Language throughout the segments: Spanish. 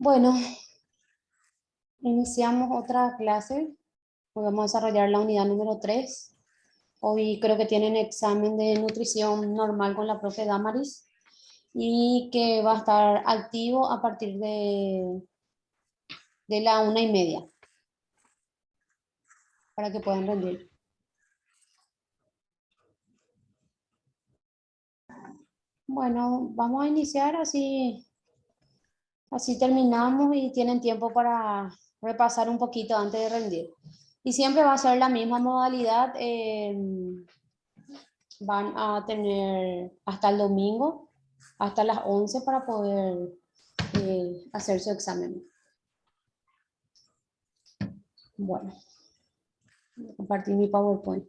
Bueno, iniciamos otra clase. Hoy vamos a desarrollar la unidad número 3. Hoy creo que tienen examen de nutrición normal con la profe Damaris y que va a estar activo a partir de la 1:30 para que puedan rendir. Bueno, vamos a iniciar así terminamos y tienen tiempo para repasar un poquito antes de rendir. Y siempre va a ser la misma modalidad. Van a tener hasta el domingo, hasta las 11 para poder hacer su examen. Bueno, voy a compartir mi PowerPoint.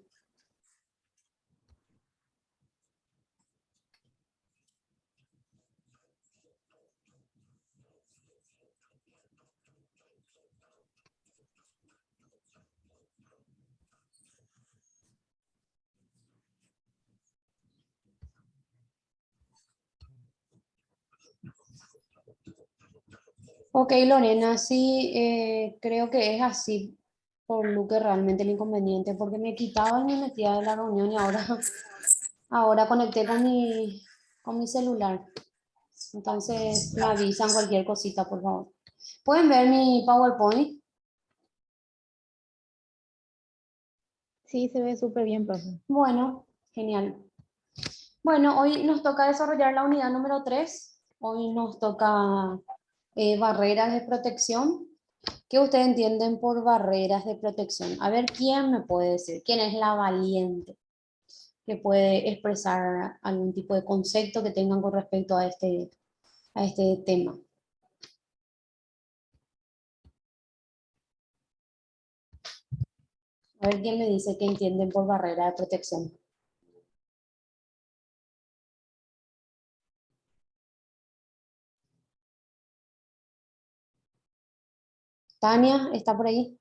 Ok, Lorena, sí, creo que es así por lo que realmente el inconveniente, porque me quitaba y me metía de la reunión y ahora conecté con mi celular. Entonces me avisan cualquier cosita, por favor. ¿Pueden ver mi PowerPoint? Sí, se ve súper bien, profe. Bueno, genial. Bueno, hoy nos toca desarrollar la unidad número 3. Hoy nos toca barreras de protección. ¿Qué ustedes entienden por barreras de protección? A ver, ¿quién me puede decir? ¿Quién es la valiente que puede expresar algún tipo de concepto que tengan con respecto a este tema? A ver, ¿quién me dice qué entienden por barrera de protección? Tania, ¿está por ahí?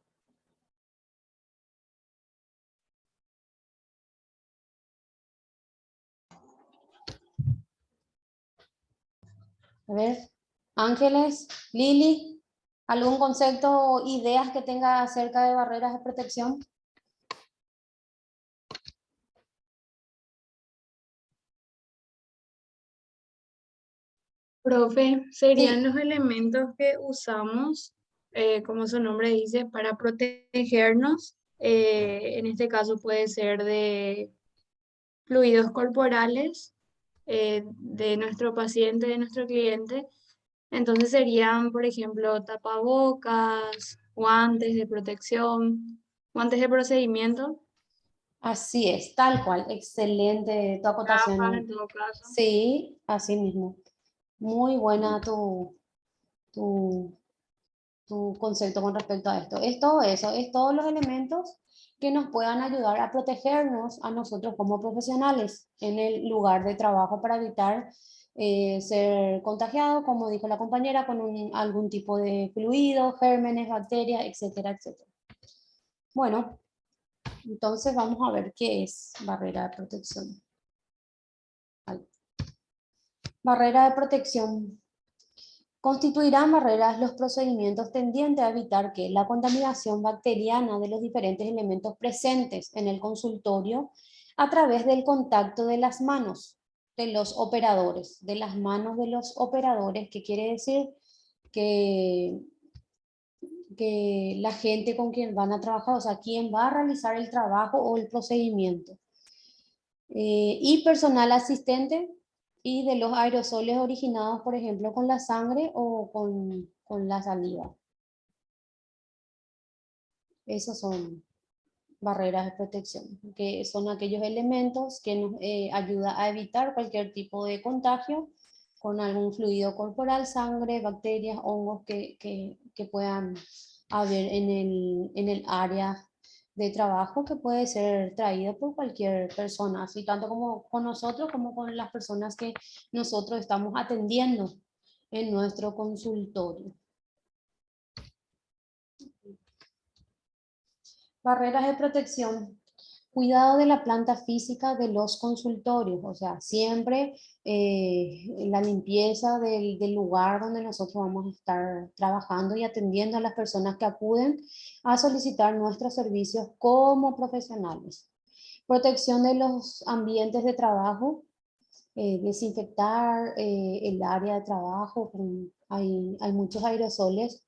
A ver, Ángeles, Lili, ¿algún concepto o ideas que tenga acerca de barreras de protección? Profe, serían Sí, los elementos que usamos, como su nombre dice, para protegernos. En este caso puede ser de fluidos corporales de nuestro paciente, de nuestro cliente. Entonces serían, por ejemplo, tapabocas, guantes de protección, guantes de procedimiento, así es, tal cual. Excelente tu gafas en acotación. todo caso. Sí, así mismo. Muy buena tu, tu concepto con respecto a esto. Es todo eso, es todos los elementos que nos puedan ayudar a protegernos a nosotros como profesionales en el lugar de trabajo para evitar ser contagiado, como dijo la compañera, con algún tipo de fluido, gérmenes, bacterias, etcétera, etcétera. Bueno, entonces vamos a ver qué es barrera de protección. Vale. Barrera de protección. Constituirán barreras los procedimientos tendientes a evitar que la contaminación bacteriana de los diferentes elementos presentes en el consultorio a través del contacto de las manos de los operadores, de las manos de los operadores, que quiere decir que, que la gente con quien van a trabajar, o sea, quien va a realizar el trabajo o el procedimiento, y personal asistente y de los aerosoles originados, por ejemplo, con la sangre o con la saliva. Esos son barreras de protección, que son aquellos elementos que nos ayudan a evitar cualquier tipo de contagio con algún fluido corporal, sangre, bacterias, hongos que puedan haber en el área de trabajo, que puede ser traído por cualquier persona, así tanto como con nosotros como con las personas que nosotros estamos atendiendo en nuestro consultorio. Barreras de protección. Cuidado de la planta física de los consultorios, o sea, siempre la limpieza del lugar donde nosotros vamos a estar trabajando y atendiendo a las personas que acuden a solicitar nuestros servicios como profesionales. Protección de los ambientes de trabajo, desinfectar el área de trabajo. Hay muchos aerosoles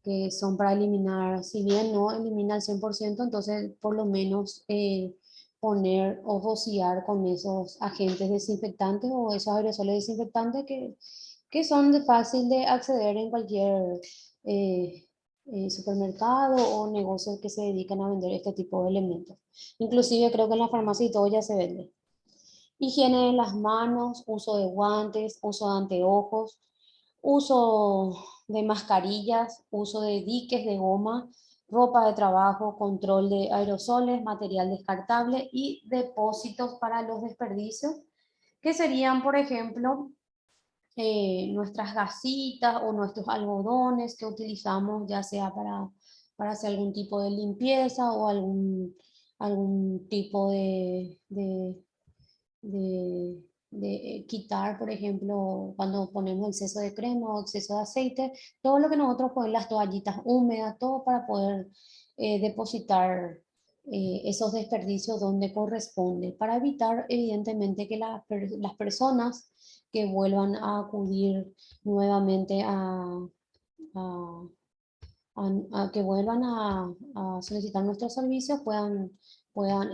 que son para eliminar, si bien no elimina al 100%, entonces por lo menos poner o rociar con esos agentes desinfectantes o esos aerosoles desinfectantes que son de fácil de acceder en cualquier supermercado o negocios que se dedican a vender este tipo de elementos. Inclusive creo que en la farmacia y todo ya se vende. Higiene de las manos, uso de guantes, uso de anteojos, uso de mascarillas, uso de diques de goma, ropa de trabajo, control de aerosoles, material descartable y depósitos para los desperdicios, que serían, por ejemplo, nuestras gasitas o nuestros algodones que utilizamos ya sea para hacer algún tipo de limpieza o algún tipo de quitar, por ejemplo, cuando ponemos exceso de crema o exceso de aceite, todo lo que nosotros ponemos, las toallitas húmedas, todo para poder depositar esos desperdicios donde corresponde, para evitar evidentemente que las personas que vuelvan a acudir nuevamente a- a que vuelvan a solicitar nuestros servicios puedan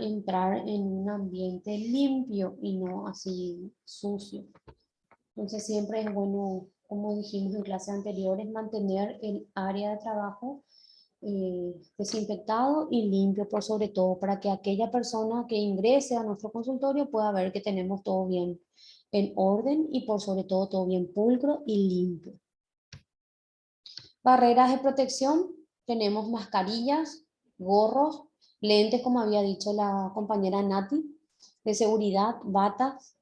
entrar en un ambiente limpio y no así sucio. Entonces siempre es bueno, como dijimos en clases anteriores, mantener el área de trabajo desinfectado y limpio por sobre todo, para que aquella persona que ingrese a nuestro consultorio pueda ver que tenemos todo bien en orden y por sobre todo bien pulcro y limpio. Barreras de protección, tenemos mascarillas, gorros, lentes, como había dicho la compañera Nati, de seguridad, batas,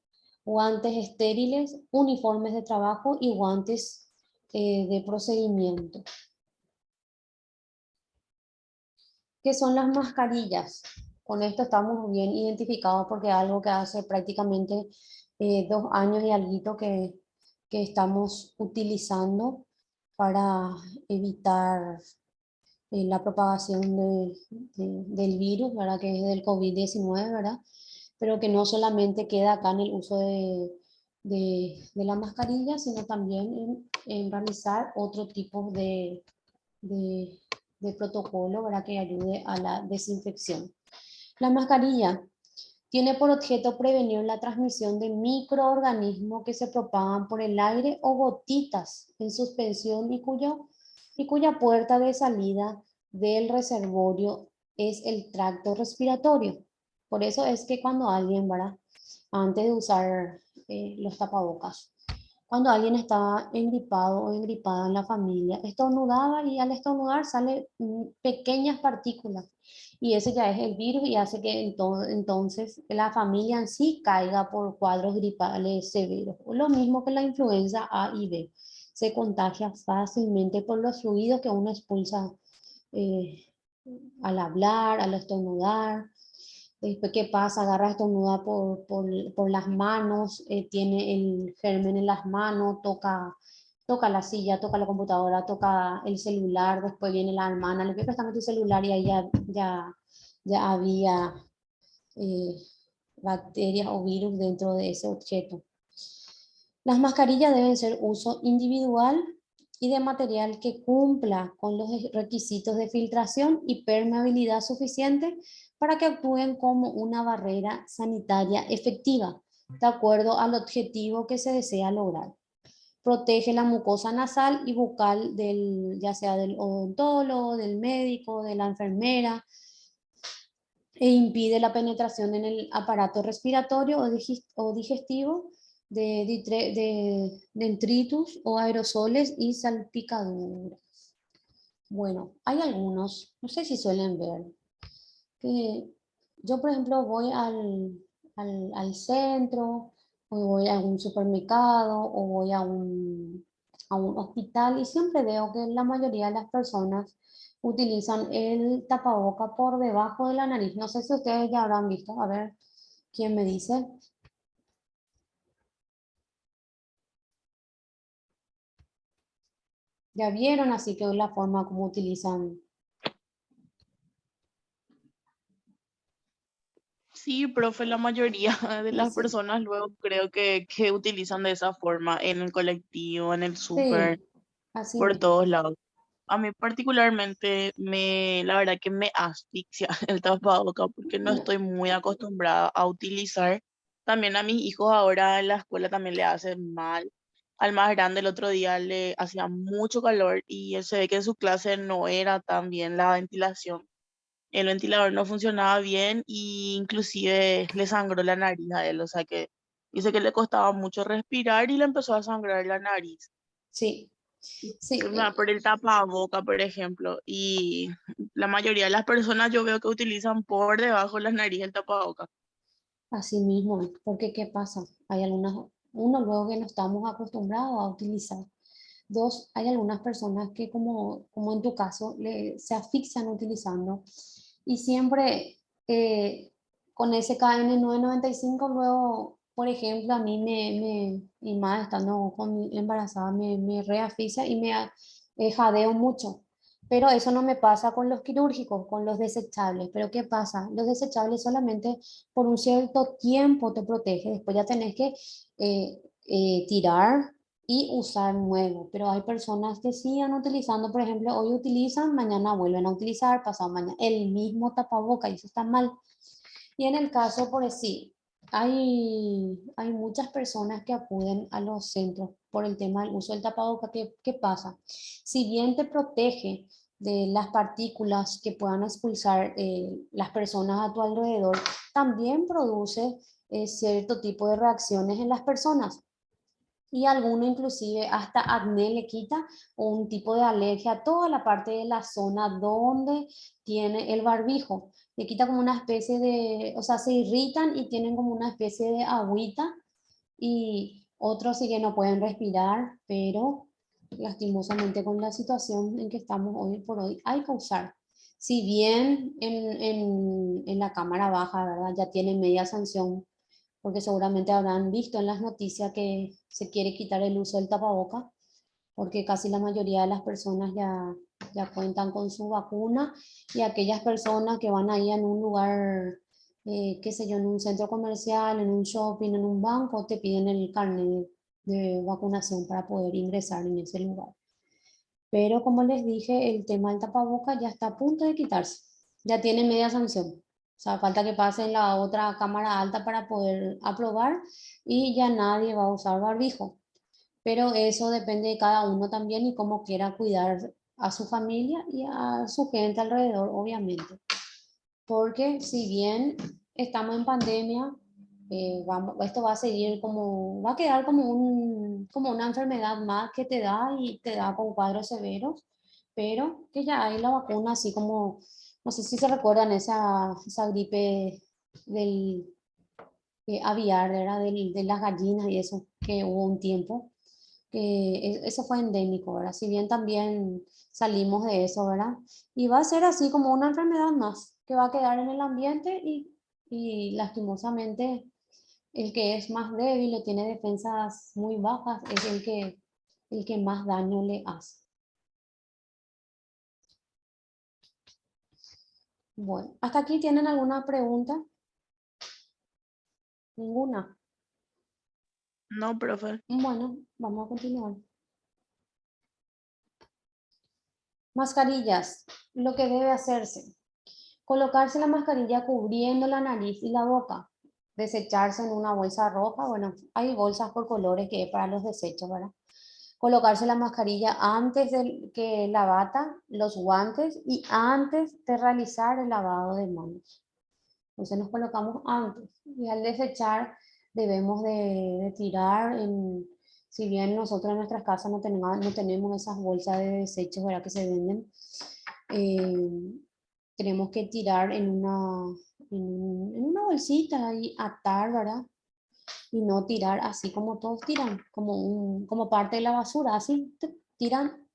guantes estériles, uniformes de trabajo y guantes de procedimiento. ¿Qué son las mascarillas? Con esto estamos bien identificados porque es algo que hace prácticamente 2 años y algo que estamos utilizando para evitar la propagación del virus, ¿verdad? Que es del COVID-19, ¿verdad? Pero que no solamente queda acá en el uso de la mascarilla, sino también en realizar otro tipo de, de protocolo, ¿verdad? Que ayude a la desinfección. La mascarilla tiene por objeto prevenir la transmisión de microorganismos que se propagan por el aire o gotitas en suspensión y cuya puerta de salida del reservorio es el tracto respiratorio. Por eso es que cuando alguien, ¿verdad? Antes de usar los tapabocas, cuando alguien estaba engripado o engripada en la familia, estornudaba y al estornudar salen pequeñas partículas y ese ya es el virus y hace que entonces la familia en sí caiga por cuadros gripales severos. Lo mismo que la influenza A y B. Se contagia fácilmente por los fluidos que uno expulsa eh, al hablar, al estornudar. Después, ¿qué pasa? Agarra estornuda por las manos, tiene el germen en las manos, toca la silla, toca la computadora, toca el celular, después viene la hermana, le préstame tu celular y ahí ya había eh, bacterias o virus dentro de ese objeto. Las mascarillas deben ser uso individual y de material que cumpla con los requisitos de filtración y permeabilidad suficiente para que actúen como una barrera sanitaria efectiva, de acuerdo al objetivo que se desea lograr. Protege la mucosa nasal y bucal ya sea del odontólogo, del médico, de la enfermera, e impide la penetración en el aparato respiratorio o digestivo de detritus o aerosoles y salpicaduras. Bueno, hay algunos, no sé si suelen ver, que yo por ejemplo voy al centro, o voy a algún supermercado, o voy a un hospital y siempre veo que la mayoría de las personas utilizan el tapaboca por debajo de la nariz. No sé si ustedes ya habrán visto. A ver, ¿quién me dice? Ya vieron, así que es la forma como utilizan. Sí, profe, la mayoría de Y las sí, personas luego creo que utilizan de esa forma en el colectivo, en el súper, sí, así por mismo. todos lados. A mí particularmente la verdad que me asfixia el tapaboca porque no No, estoy muy acostumbrada a utilizar. También a mis hijos ahora en la escuela también le hace mal. Al más grande el otro día le hacía mucho calor y él se ve que en su clase no era tan bien la ventilación. El ventilador no funcionaba bien y inclusive le sangró la nariz a él, o sea que dice que le costaba mucho respirar y le empezó a sangrar la nariz. sí, sí, Por el tapaboca, por ejemplo, y la mayoría de las personas yo veo que utilizan por debajo de la nariz el tapaboca. así mismo es. Porque ¿qué pasa? Hay algunas, uno luego que no estamos acostumbrados a utilizar. Dos, hay algunas personas que como en tu caso se asfixian utilizando y siempre eh, con ese KN995 luego, por ejemplo, a mí mi madre estando embarazada me reasfixia y jadeo mucho. Pero eso no me pasa con los quirúrgicos, con los desechables. Pero ¿qué pasa? Los desechables solamente por un cierto tiempo te protege. Después ya tenés que tirar y usar nuevo, pero hay personas que siguen utilizando, por ejemplo, hoy utilizan, mañana vuelven a utilizar, pasado mañana, el mismo tapaboca y eso está mal. Y en el caso, por sí, hay muchas personas que acuden a los centros por el tema del uso del tapaboca. ¿Qué pasa? Si bien te protege de las partículas que puedan expulsar las personas a tu alrededor, también produce cierto tipo de reacciones en las personas y alguno inclusive hasta acné le quita o un tipo de alergia a toda la parte de la zona donde tiene el barbijo. Le quita como una especie de, o sea, se irritan y tienen como una especie de agüita y otros sí que no pueden respirar, pero lastimosamente con la situación en que estamos hoy por hoy hay que usar. Si bien en la cámara baja, ¿verdad? Ya tiene media sanción porque seguramente habrán visto en las noticias que se quiere quitar el uso del tapaboca, porque casi la mayoría de las personas ya cuentan con su vacuna y aquellas personas que van ahí en un lugar, qué sé yo, en un centro comercial, en un shopping, en un banco, te piden el carnet de vacunación para poder ingresar en ese lugar. Pero como les dije, el tema del tapaboca ya está a punto de quitarse. Ya tiene media sanción. O sea, falta que pase en la otra cámara alta para poder aprobar y ya nadie va a usar barbijo. Pero eso depende de cada uno también y cómo quiera cuidar a su familia y a su gente alrededor, obviamente. Porque si bien estamos en pandemia, esto va a seguir como, va a quedar como una enfermedad más que te da y te da con cuadros severos, pero que ya hay la vacuna, así como, no sé si se recuerdan esa gripe del aviar, era de las gallinas y eso, que hubo un tiempo, que eso fue endémico, ¿verdad? Si bien también salimos de eso, ¿verdad? Y va a ser así como una enfermedad más, que va a quedar en el ambiente y lastimosamente el que es más débil o tiene defensas muy bajas es el que más daño le hace. Bueno, ¿hasta aquí tienen alguna pregunta? Ninguna. No, profe. Bueno, vamos a continuar. Mascarillas. Lo que debe hacerse. Colocarse la mascarilla cubriendo la nariz y la boca. Desecharse en una bolsa roja. Bueno, hay bolsas por colores que es para los desechos, ¿verdad? Colocarse la mascarilla antes de que la bata, los guantes y antes de realizar el lavado de manos. Entonces nos colocamos antes y al desechar debemos de tirar si bien nosotros en nuestras casas no tenemos esas bolsas de desechos, ¿verdad? Que se venden, eh, tenemos que tirar en una bolsita y atar, ¿verdad? Y no tirar así como todos tiran, como parte de la basura, así tiran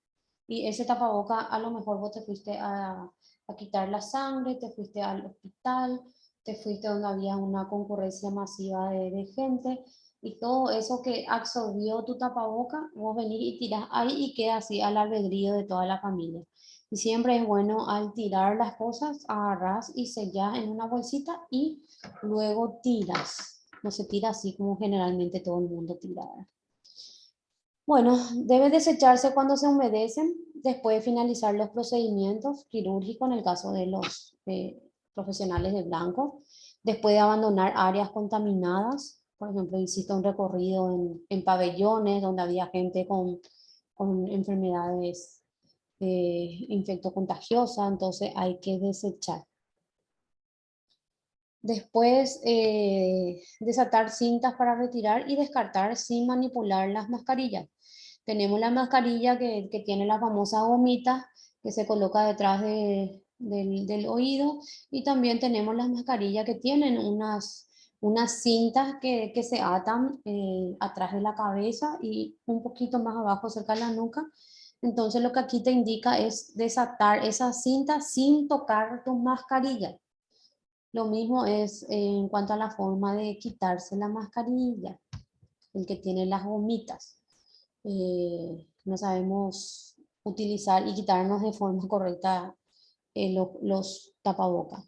Y ese tapaboca a lo mejor vos te fuiste a quitar la sangre, te fuiste al hospital, te fuiste donde había una concurrencia masiva de gente y todo eso que absorbió tu tapaboca, vos venís y tirás ahí y queda así al albedrío de toda la familia. Y siempre es bueno al tirar las cosas, agarrás y sellás en una bolsita y luego tiras. No se tira así como generalmente todo el mundo tira. Bueno, debe desecharse cuando se humedecen, después de finalizar los procedimientos quirúrgicos en el caso de los profesionales de blanco, después de abandonar áreas contaminadas, por ejemplo, hiciste un recorrido en pabellones donde había gente con enfermedades infectocontagiosas, entonces hay que desechar. Después, desatar cintas para retirar y descartar sin manipular las mascarillas. Tenemos la mascarilla que tiene la famosa gomita que se coloca detrás del oído y también tenemos las mascarillas que tienen unas cintas que se atan atrás de la cabeza y un poquito más abajo cerca de la nuca. Entonces lo que aquí te indica es desatar esa cinta sin tocar tu mascarilla. Lo mismo es en cuanto a la forma de quitarse la mascarilla, el que tiene las gomitas. No sabemos utilizar y quitarnos de forma correcta los tapabocas.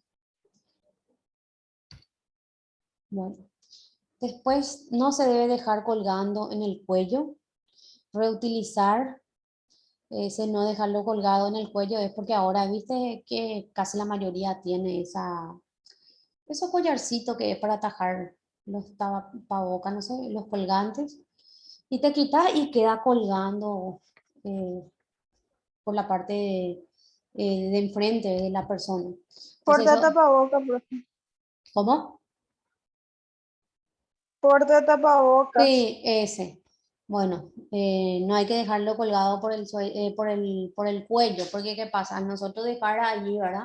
Bueno, después no se debe dejar colgando en el cuello. Reutilizar, ese no dejarlo colgado en el cuello es porque ahora viste que casi la mayoría tiene esos collarcitos que es para atajar los tapabocas, no sé, los colgantes. Y te quitas y queda colgando por la parte de enfrente de la persona. Entonces Porta eso, tapaboca, profe. ¿cómo? Porta tapabocas. Sí, ese. Bueno, no hay que dejarlo colgado por el cuello, porque ¿qué pasa? Nosotros dejar allí, ¿verdad?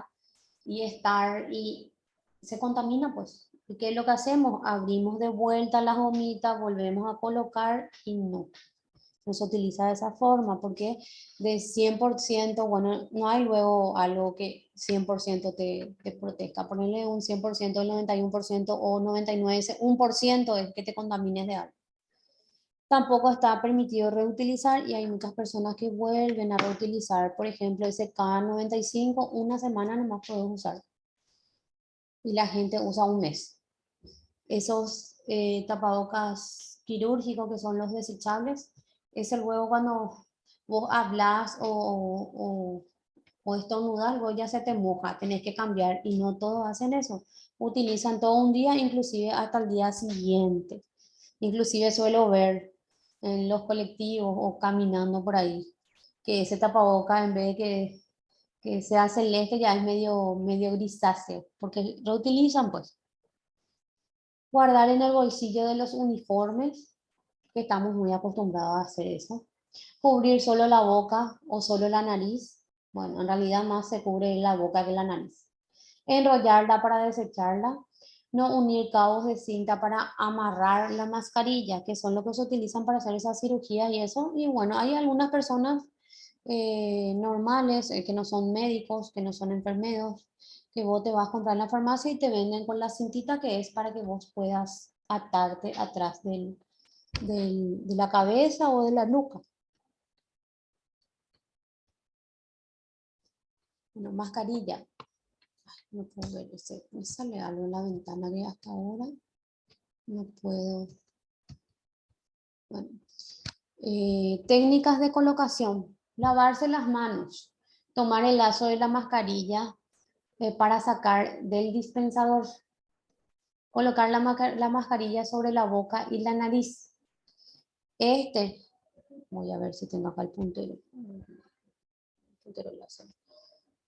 Y estar, y se contamina, pues. ¿Y qué es lo que hacemos? Abrimos de vuelta las gomitas, volvemos a colocar y no se utiliza de esa forma, porque de 100%, bueno, no hay luego algo que 100% te proteja. Ponerle un 100%, el 91% o 99%, 1% es que te contamines de algo. Tampoco está permitido reutilizar y hay muchas personas que vuelven a reutilizar, por ejemplo, ese K95, una semana nomás puedes usar y la gente usa un mes. Esos tapabocas quirúrgicos que son los desechables, es el luego cuando vos hablas o estornudas, luego ya se te moja, tenés que cambiar y no todos hacen eso. Utilizan todo un día, inclusive hasta el día siguiente. Inclusive suelo ver en los colectivos o caminando por ahí que ese tapaboca en vez de que sea celeste ya es medio grisáceo, porque reutilizan pues. Guardar en el bolsillo de los uniformes, que estamos muy acostumbrados a hacer eso. Cubrir solo la boca o solo la nariz. Bueno, en realidad más se cubre la boca que la nariz. Enrollarla para desecharla. No unir cabos de cinta para amarrar la mascarilla, que son lo que se utilizan para hacer esa cirugía y eso. Y bueno, hay algunas personas normales, que no son médicos, que no son enfermeros, que vos te vas a comprar en la farmacia y te venden con la cintita que es para que vos puedas atarte atrás de la cabeza o de la nuca. Bueno, mascarilla. Ay, no puedo ver, me sale algo en la ventana que hasta ahora no puedo. Bueno, técnicas de colocación. Lavarse las manos. Tomar el lazo de la mascarilla para sacar del dispensador. Colocar la mascarilla sobre la boca y la nariz. Voy a ver si tengo acá el puntero.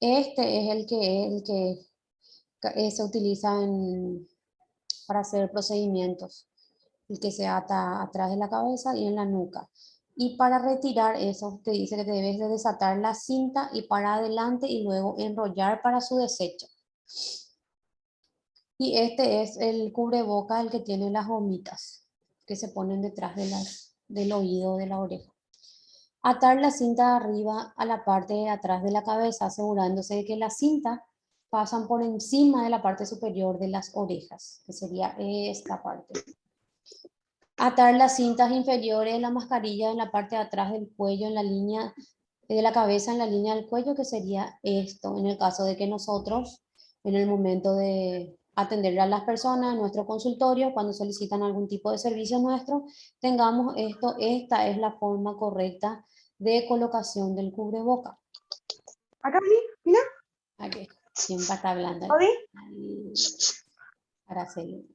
Este es el que se utiliza para hacer procedimientos. El que se ata atrás de la cabeza y en la nuca. Y para retirar eso, te dice que te debes de desatar la cinta y para adelante y luego enrollar para su desecho. Y este es el cubreboca, el que tiene las gomitas que se ponen detrás del oído de la oreja. Atar la cinta de arriba a la parte de atrás de la cabeza, asegurándose de que las cintas pasan por encima de la parte superior de las orejas, que sería esta parte. Atar las cintas inferiores de la mascarilla en la parte de atrás del cuello, en la línea de la cabeza, en la línea del cuello, que sería esto, en el caso de que nosotros, en el momento de atender a las personas en nuestro consultorio, cuando solicitan algún tipo de servicio nuestro, tengamos esto. Esta es la forma correcta de colocación del cubreboca. Acá, mira, Aquí, siempre está hablando. Odi. Araceli.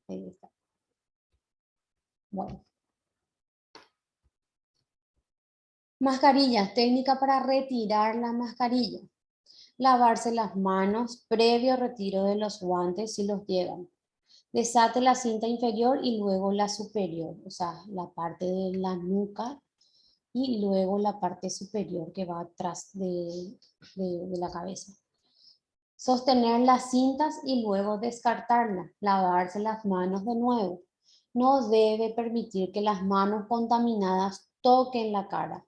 Ahí está. Bueno. Mascarillas, técnica para retirar la mascarilla. Lavarse las manos previo retiro de los guantes si los llevan. Desate la cinta inferior y luego la superior, o sea, la parte de la nuca y luego la parte superior que va atrás de la cabeza. Sostener las cintas y luego descartarlas. Lavarse las manos de nuevo. No debe permitir que las manos contaminadas toquen la cara.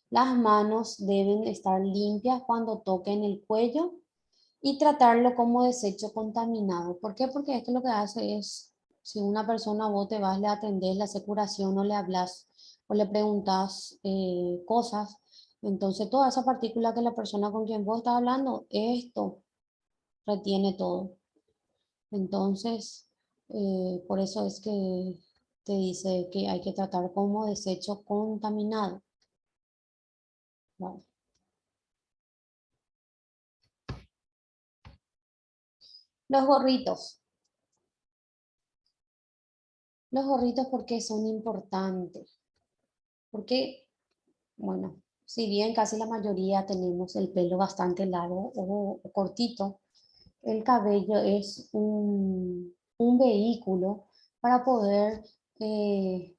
Las manos deben estar limpias cuando toquen el cuello y tratarlo como desecho contaminado. ¿Por qué? Porque esto lo que hace es, si una persona vos te vas, le atendés, le haces curación o le hablas o le preguntas cosas, entonces toda esa partícula que la persona con quien vos estás hablando, esto retiene todo. Entonces, por eso es que te dice que hay que tratar como desecho contaminado. Vale. Los gorritos. Los gorritos, ¿por qué son importantes? Porque, bueno, si bien casi la mayoría tenemos el pelo bastante largo o cortito, el cabello es un vehículo para poder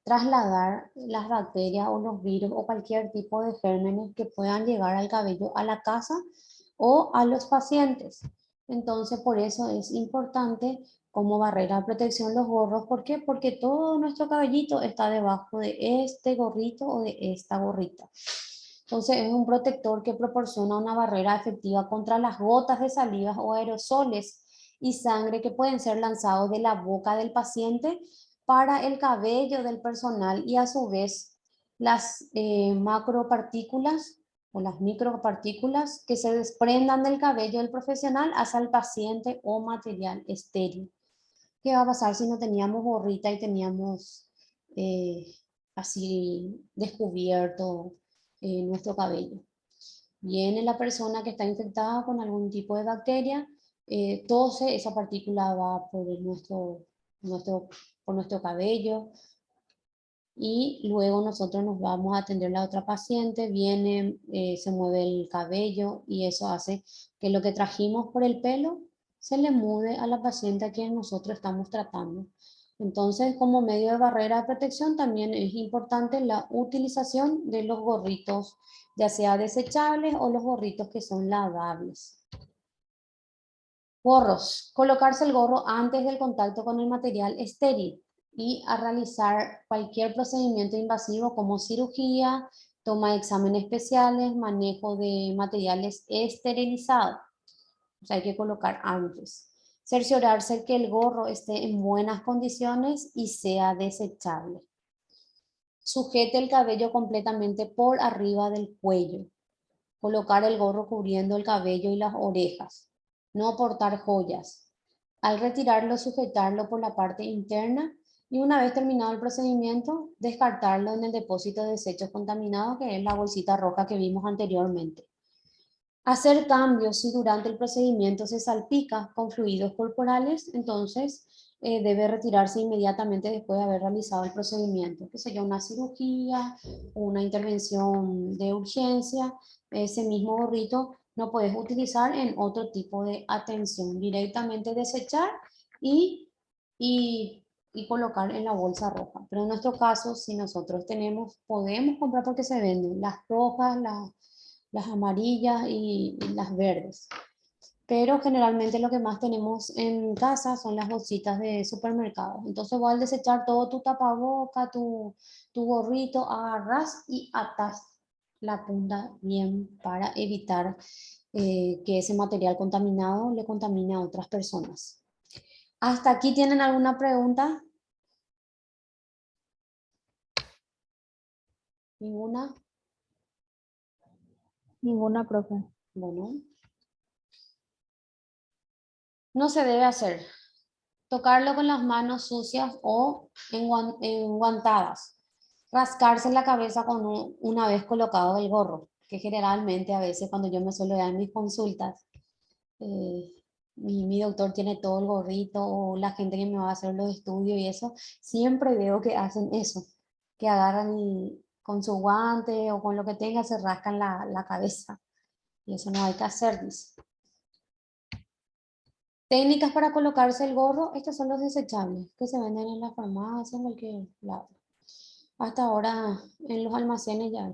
trasladar las bacterias o los virus o cualquier tipo de gérmenes que puedan llegar al cabello a la casa o a los pacientes. Entonces, por eso es importante como barrera de protección los gorros. ¿Por qué? Porque todo nuestro cabellito está debajo de este gorrito o de esta gorrita. Entonces es un protector que proporciona una barrera efectiva contra las gotas de saliva o aerosoles y sangre que pueden ser lanzados de la boca del paciente para el cabello del personal, y a su vez las macropartículas o las micropartículas que se desprendan del cabello del profesional hacia el paciente o material estéril. ¿Qué va a pasar si no teníamos gorrita y teníamos así descubierto nuestro cabello? Viene la persona que está infectada con algún tipo de bacteria, tose, esa partícula va por nuestro cabello y luego nosotros nos vamos a atender a la otra paciente, viene, se mueve el cabello y eso hace que lo que trajimos por el pelo se le mude a la paciente a quien nosotros estamos tratando. Entonces, como medio de barrera de protección, también es importante la utilización de los gorritos, ya sea desechables o los gorritos que son lavables. Gorros. Colocarse el gorro antes del contacto con el material estéril y a realizar cualquier procedimiento invasivo como cirugía, toma de exámenes especiales, manejo de materiales esterilizados. O sea, hay que colocar antes. Cerciorarse que el gorro esté en buenas condiciones y sea desechable. Sujete el cabello completamente por arriba del cuello. Colocar el gorro cubriendo el cabello y las orejas. No portar joyas. Al retirarlo, sujetarlo por la parte interna y una vez terminado el procedimiento, descartarlo en el depósito de desechos contaminados, que es la bolsita roja que vimos anteriormente. Hacer cambios si durante el procedimiento se salpica con fluidos corporales, entonces debe retirarse inmediatamente después de haber realizado el procedimiento, que sería una cirugía, una intervención de urgencia. Ese mismo gorrito no puedes utilizar en otro tipo de atención, directamente desechar y colocar en la bolsa roja. Pero en nuestro caso, si nosotros tenemos, podemos comprar porque se venden las rojas, las amarillas y las verdes. pero generalmente lo que más tenemos en casa son las bolsitas de supermercado. Entonces vos al desechar todo tu tapaboca, tu gorrito, agarras y atas la punta bien para evitar que ese material contaminado le contamine a otras personas. ¿Hasta aquí tienen alguna pregunta? ¿Ninguna? Ninguna, profe. Bueno. No se debe hacer. Tocarlo con las manos sucias o enguantadas. Rascarse la cabeza una vez colocado el gorro, que generalmente a veces cuando yo me suelo dar en mis consultas, eh, mi doctor tiene todo el gorrito o la gente que me va a hacer los estudios y eso, siempre veo que hacen eso, que agarran y con su guante o con lo que tenga se rascan la cabeza. Y eso no hay que hacer, dice. Técnicas para colocarse el gorro, estos son los desechables que se venden en la farmacia, en cualquier lado. Hasta ahora en los almacenes ya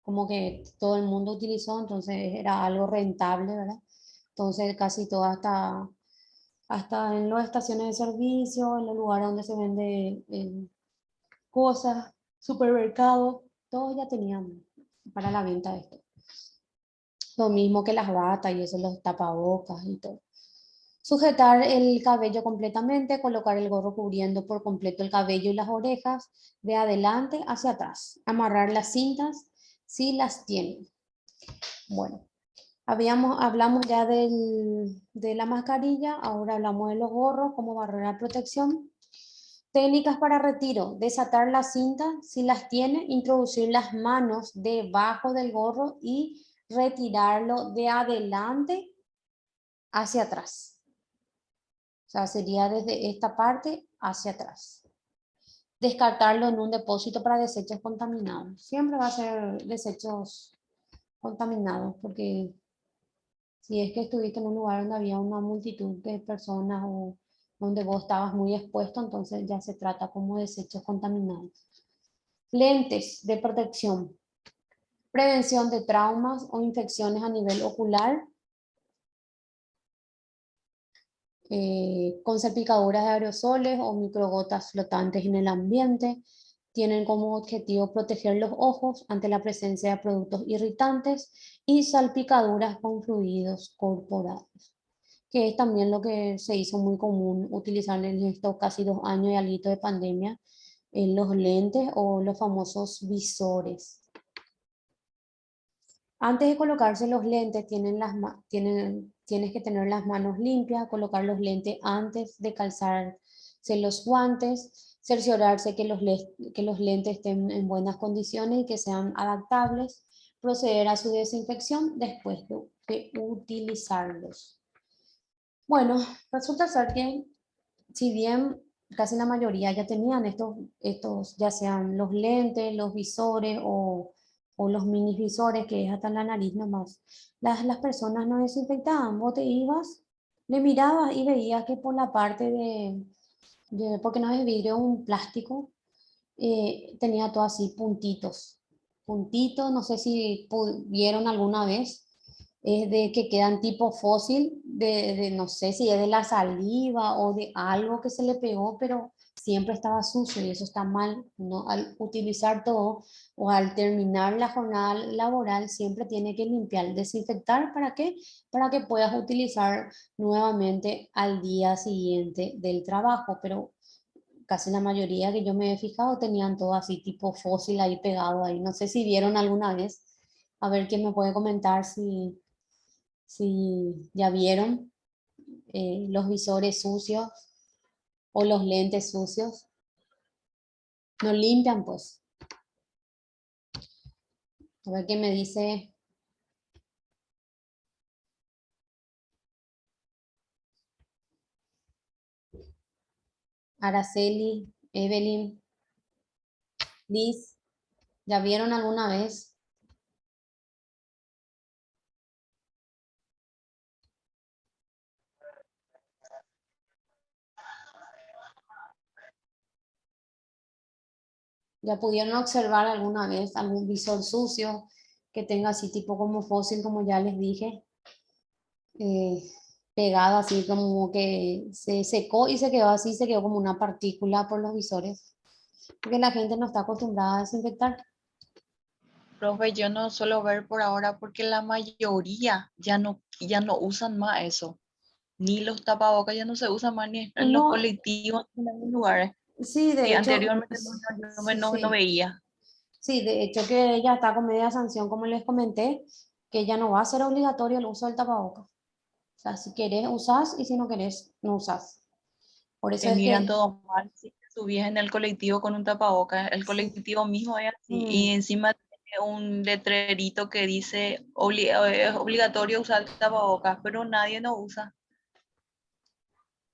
como que todo el mundo utilizó, entonces era algo rentable, ¿verdad? Entonces casi todo hasta en las estaciones de servicio, en los lugares donde se vende cosas, supermercados, todos ya tenían para la venta esto. Lo mismo que las batas y eso, los tapabocas y todo. Sujetar el cabello completamente, colocar el gorro cubriendo por completo el cabello y las orejas, de adelante hacia atrás. Amarrar las cintas si las tienen. Bueno, hablamos ya de la mascarilla, ahora hablamos de los gorros como barrera de protección. Técnicas para retiro, desatar la cinta si las tiene, introducir las manos debajo del gorro y retirarlo de adelante hacia atrás. O sea, sería desde esta parte hacia atrás. Descartarlo en un depósito para desechos contaminados. Siempre va a ser desechos contaminados, porque si es que estuviste en un lugar donde había una multitud de personas o donde vos estabas muy expuesto, entonces ya se trata como desechos contaminados. Lentes de protección. Prevención de traumas o infecciones a nivel ocular. Con salpicaduras de aerosoles o microgotas flotantes en el ambiente. Tienen como objetivo proteger los ojos ante la presencia de productos irritantes y salpicaduras con fluidos corporales, que es también lo que se hizo muy común utilizar en estos casi 2 años y algo de pandemia, en los lentes o los famosos visores. Antes de colocarse los lentes, tienes que tener las manos limpias, colocar los lentes antes de calzarse los guantes, cerciorarse que los lentes estén en buenas condiciones y que sean adaptables, proceder a su desinfección después de utilizarlos. Bueno, resulta ser que si bien casi la mayoría ya tenían estos ya sean los lentes, los visores o los mini visores, que es hasta la nariz nomás, las personas no desinfectaban. Vos te ibas, le mirabas y veías que por la parte porque no es vidrio, un plástico, tenía todo así puntitos. Puntitos, no sé si vieron alguna vez, es de que quedan tipo fósil, no sé si es de la saliva o de algo que se le pegó, pero siempre estaba sucio y eso está mal, ¿no? Al utilizar todo o al terminar la jornada laboral siempre tiene que limpiar, desinfectar, ¿para qué? Para que puedas utilizar nuevamente al día siguiente del trabajo, pero casi la mayoría que yo me he fijado tenían todo así tipo fósil ahí pegado ahí. No sé si vieron alguna vez, a ver quién me puede comentar si ya vieron los visores sucios o los lentes sucios. No limpian, pues. A ver qué me dice. Araceli, Evelyn, Liz, ¿ya vieron alguna vez? ¿Ya pudieron observar alguna vez algún visor sucio que tenga así tipo como fósil, como ya les dije? eh, pegado así, como que se secó y se quedó así, se quedó como una partícula por los visores, porque la gente no está acostumbrada a desinfectar. Profe, yo no suelo ver por ahora porque la mayoría ya no usan más eso. Ni los tapabocas ya no se usan más ni en los No, colectivos ni en los lugares. sí, Y de hecho, anteriormente yo sí, no sí. veía. Sí, de hecho que ella está con media sanción, como les comenté, que ya no va a ser obligatorio el uso del tapabocas. O sea, si querés usás y si no querés, no usás. Por eso Te es miran que, todo mal si te subías en el colectivo con un tapabocas. El sí, colectivo mismo es así. Y mm, encima tiene un letrerito que dice es obligatorio usar tapabocas, pero nadie lo usa.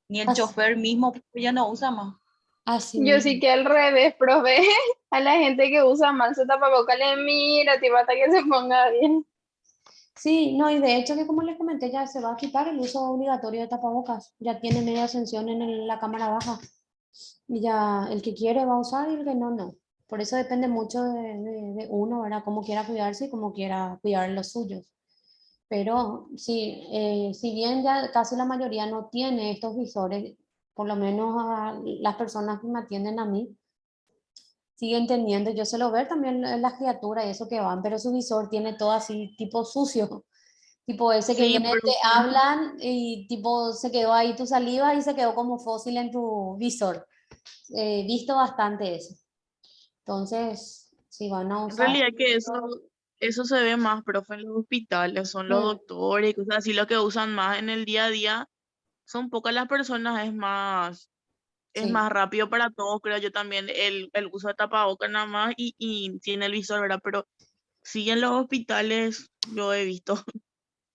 Ni el así, chofer mismo ya no usa más. así Yo sí mismo. que al revés, profe. A la gente que usa mal su tapabocas le mira, tipo, hasta que se ponga bien. Sí, no, y de hecho que como les comenté, ya se va a quitar el uso obligatorio de tapabocas. Ya tiene media ascensión en la cámara baja. Y ya el que quiere va a usar y el que no, no. Por eso depende mucho de uno, ¿verdad? Cómo quiera cuidarse y cómo quiera cuidar los suyos. Pero sí, si bien ya casi la mayoría no tiene estos visores, por lo menos a las personas que me atienden a mí, siguen teniendo, yo suelo ver también las criaturas y eso que van, pero su visor tiene todo así tipo sucio, tipo ese que Sí, viene, te profe. hablan y tipo se quedó ahí tu saliva y se quedó como fósil en tu visor. Visto bastante eso. Entonces, si van a En usar, realidad que eso se ve más, profe, en los hospitales, son los mm, doctores y cosas así lo que usan más en el día a día. Son pocas las personas, es sí, más rápido para todos, creo yo también, el uso de tapabocas nada más y tiene el visor, ¿verdad? Pero sí en los hospitales yo he visto,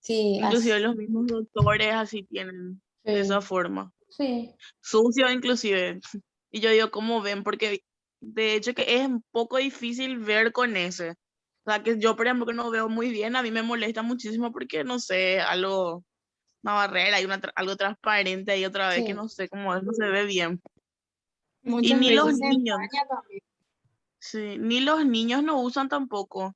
sí, inclusive los mismos doctores así tienen de esa sí, forma, sí, sucio inclusive. Y yo digo, ¿cómo ven? Porque de hecho que es un poco difícil ver con ese. O sea, que yo, por ejemplo, que no veo muy bien, a mí me molesta muchísimo porque, no sé, una barrera y algo transparente ahí otra vez que sí. no sé cómo es, no se ve bien. Y Muchas ni los veces se niños, empaña también. sí, ni los niños no usan tampoco.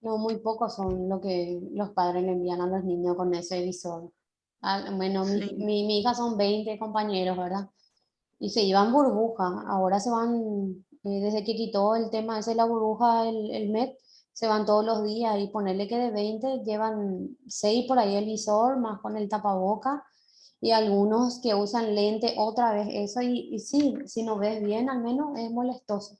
No, muy pocos son lo que los padres le envían a los niños con ese visor. Bueno, Sí, mi hija son 20 compañeros, ¿verdad? Y se llevan burbuja. Ahora se van, desde que quitó el tema ese de la burbuja, el MED, se van todos los días y ponerle que de 20 llevan 6 por ahí el visor, más con el tapaboca. Y algunos que usan lente otra vez eso. Y sí, si no ves bien, al menos es molestoso.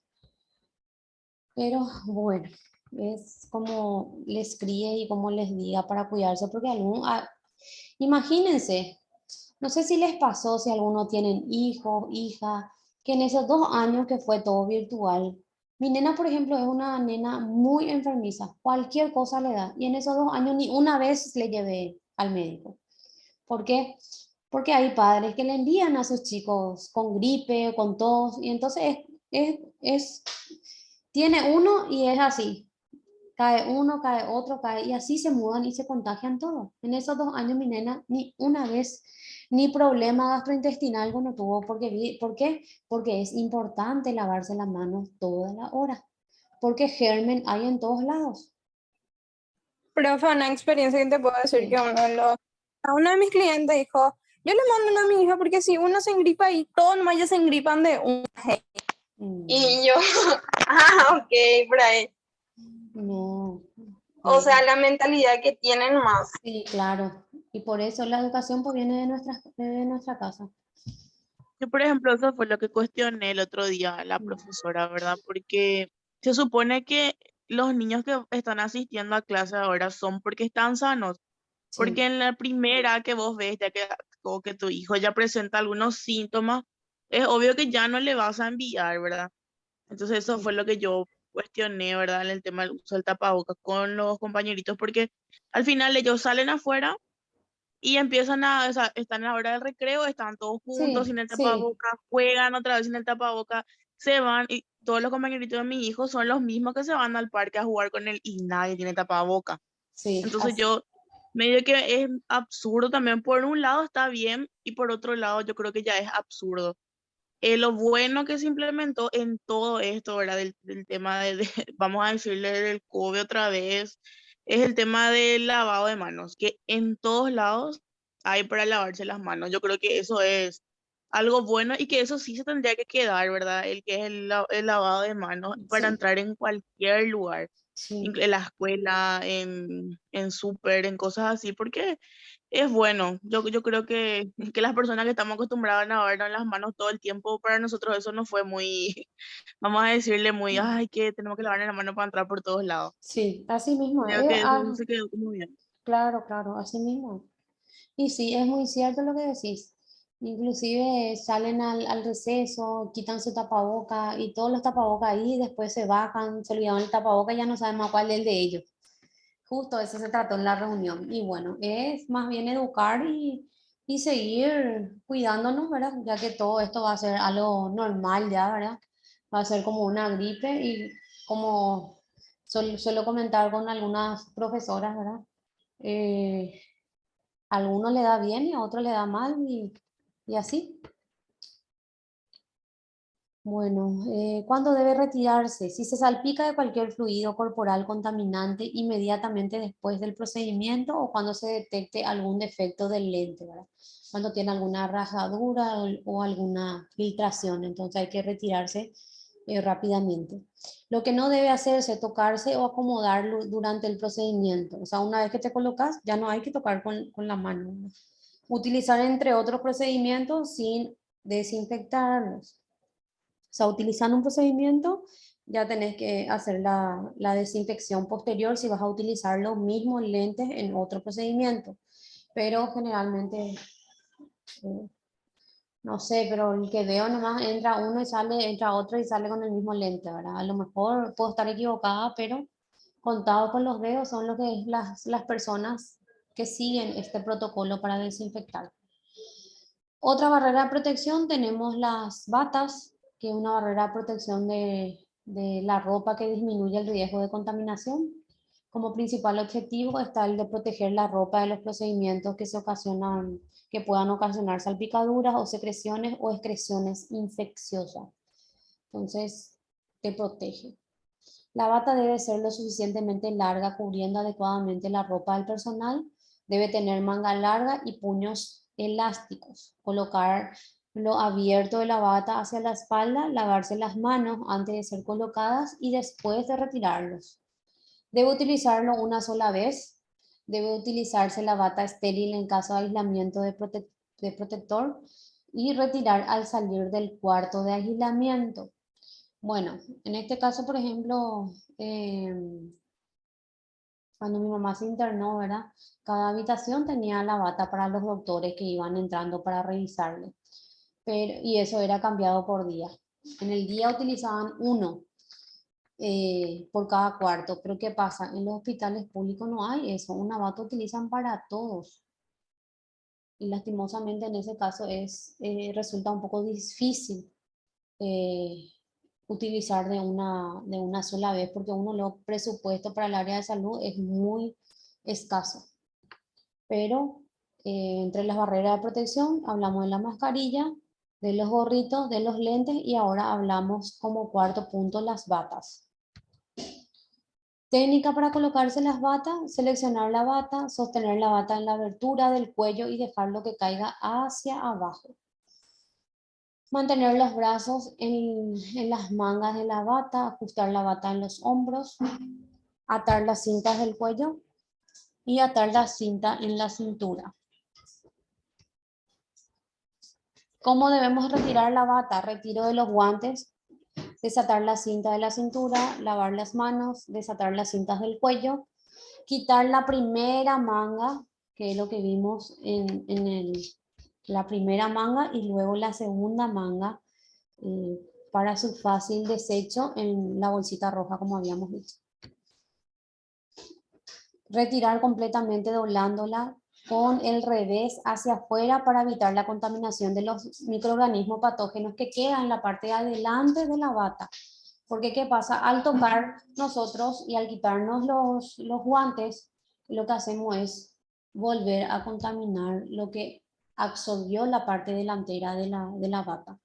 Pero bueno, es como les críe y como les diga para cuidarse, porque imagínense, no sé si les pasó, si algunos tienen hijos, hija, que en esos 2 años que fue todo virtual, mi nena, por ejemplo, es una nena muy enfermiza, cualquier cosa le da, y en esos 2 años ni una vez le llevé al médico. ¿Por qué? Porque hay padres que le envían a sus chicos con gripe, con tos, y entonces tiene uno y es así. Cae uno, cae otro, cae, y así se mudan y se contagian todos. En esos 2 años mi nena ni una vez, ni problema gastrointestinal no tuvo, ¿por qué? Porque es importante lavarse las manos toda la hora, porque germen hay en todos lados. Profe, una experiencia que te puedo decir que Sí. a uno de mis clientes dijo, yo le mando una a mi hija porque si uno se engripa y todos nomás ya se engripan de un. Mm, Y yo, ah, ok, por ahí. no, O sea, no. la mentalidad que tienen más. Sí, claro. Y por eso la educación pues viene de nuestra casa. Yo, por ejemplo, eso fue lo que cuestioné el otro día a la Mm, profesora, ¿verdad? Porque se supone que los niños que están asistiendo a clase ahora son porque están sanos. Porque sí, en la primera que vos ves, ya que, como que tu hijo ya presenta algunos síntomas, es obvio que ya no le vas a enviar, ¿verdad? Entonces eso fue sí, lo que yo cuestioné, ¿verdad? En el tema del uso del tapabocas con los compañeritos, porque al final ellos salen afuera y empiezan o sea, están en la hora del recreo, están todos juntos sí, sin el sí, tapabocas, juegan otra vez sin el tapabocas, se van y todos los compañeritos de mi hijo son los mismos que se van al parque a jugar con él y nadie tiene tapabocas. sí, Entonces yo medio que es absurdo también, por un lado está bien y por otro lado yo creo que ya es absurdo. Lo bueno que se implementó en todo esto, ¿verdad? Del tema vamos a decirle, del COVID otra vez, es el tema del lavado de manos, que en todos lados hay para lavarse las manos. Yo creo que eso es algo bueno y que eso sí se tendría que quedar, ¿verdad? El que es el lavado de manos para Sí, entrar en cualquier lugar, sí. en la escuela, en súper, en cosas así, porque es bueno. Yo creo que las personas que estamos acostumbradas a lavarnos las manos todo el tiempo, para nosotros eso no fue muy, vamos a decirle muy, ay, que tenemos que lavarnos las manos para entrar por todos lados. Sí, así mismo. Creo que eso se quedó como bien. Claro, claro, así mismo. Y sí, es muy cierto lo que decís. Inclusive salen al receso, quitan su tapaboca y todos los tapabocas ahí, después se bajan, se olvidan el tapaboca y ya no saben más cuál es el de ellos. Justo eso se trató en la reunión. Y bueno, es más bien educar y seguir cuidándonos, ¿verdad? Ya que todo esto va a ser algo normal ya, ¿verdad? Va a ser como una gripe y como suelo comentar con algunas profesoras, ¿verdad? A algunos le da bien y a otros le da mal y así. Bueno, ¿cuándo debe retirarse? Si se salpica de cualquier fluido corporal contaminante inmediatamente después del procedimiento o cuando se detecte algún defecto del lente, ¿verdad? Cuando tiene alguna rajadura o alguna filtración, entonces hay que retirarse rápidamente. Lo que no debe hacerse es tocarse o acomodarlo durante el procedimiento. O sea, una vez que te colocas, ya no hay que tocar con la mano, ¿no? Utilizar entre otros procedimientos sin desinfectarlos. O sea, utilizando un procedimiento, ya tenés que hacer la desinfección posterior si vas a utilizar los mismos lentes en otro procedimiento. Pero generalmente, eh, no sé, pero el que veo nomás entra uno y sale, entra otro y sale con el mismo lente, ¿verdad? A lo mejor puedo estar equivocada, pero contado con los dedos son lo que es las personas que siguen este protocolo para desinfectar. Otra barrera de protección tenemos las batas, que es una barrera de protección de la ropa que disminuye el riesgo de contaminación. Como principal objetivo está el de proteger la ropa de los procedimientos que puedan ocasionar salpicaduras o secreciones o excreciones infecciosas. Entonces, te protege. La bata debe ser lo suficientemente larga, cubriendo adecuadamente la ropa del personal. Debe tener manga larga y puños elásticos. Colocar lo abierto de la bata hacia la espalda, lavarse las manos antes de ser colocadas y después de retirarlos. Debe utilizarlo una sola vez. Debe utilizarse la bata estéril en caso de aislamiento de protector y retirar al salir del cuarto de aislamiento. Bueno, en este caso, por ejemplo, cuando mi mamá se internó, ¿verdad? Cada habitación tenía la bata para los doctores que iban entrando para revisarle. Y eso era cambiado por día. En el día utilizaban uno por cada cuarto. Pero ¿qué pasa? En los hospitales públicos no hay eso. Una bata utilizan para todos. Y lastimosamente en ese caso resulta un poco difícil. eh, Utilizar de una sola vez, porque uno los presupuesto para el área de salud es muy escaso. Pero entre las barreras de protección hablamos de la mascarilla, de los gorritos, de los lentes y ahora hablamos como cuarto punto las batas. Técnica para colocarse las batas: seleccionar la bata, sostener la bata en la abertura del cuello y dejarlo que caiga hacia abajo. Mantener los brazos en las mangas de la bata, ajustar la bata en los hombros, atar las cintas del cuello y atar la cinta en la cintura. ¿Cómo debemos retirar la bata? Retiro de los guantes, desatar la cinta de la cintura, lavar las manos, desatar las cintas del cuello, quitar la primera manga, que es lo que vimos la primera manga, y luego la segunda manga para su fácil desecho en la bolsita roja, como habíamos dicho. Retirar completamente doblándola con el revés hacia afuera para evitar la contaminación de los microorganismos patógenos que quedan en la parte de adelante de la bata. Porque ¿qué pasa? Al tocar nosotros y al quitarnos los guantes, lo que hacemos es volver a contaminar lo que absorbió la parte delantera de la bata.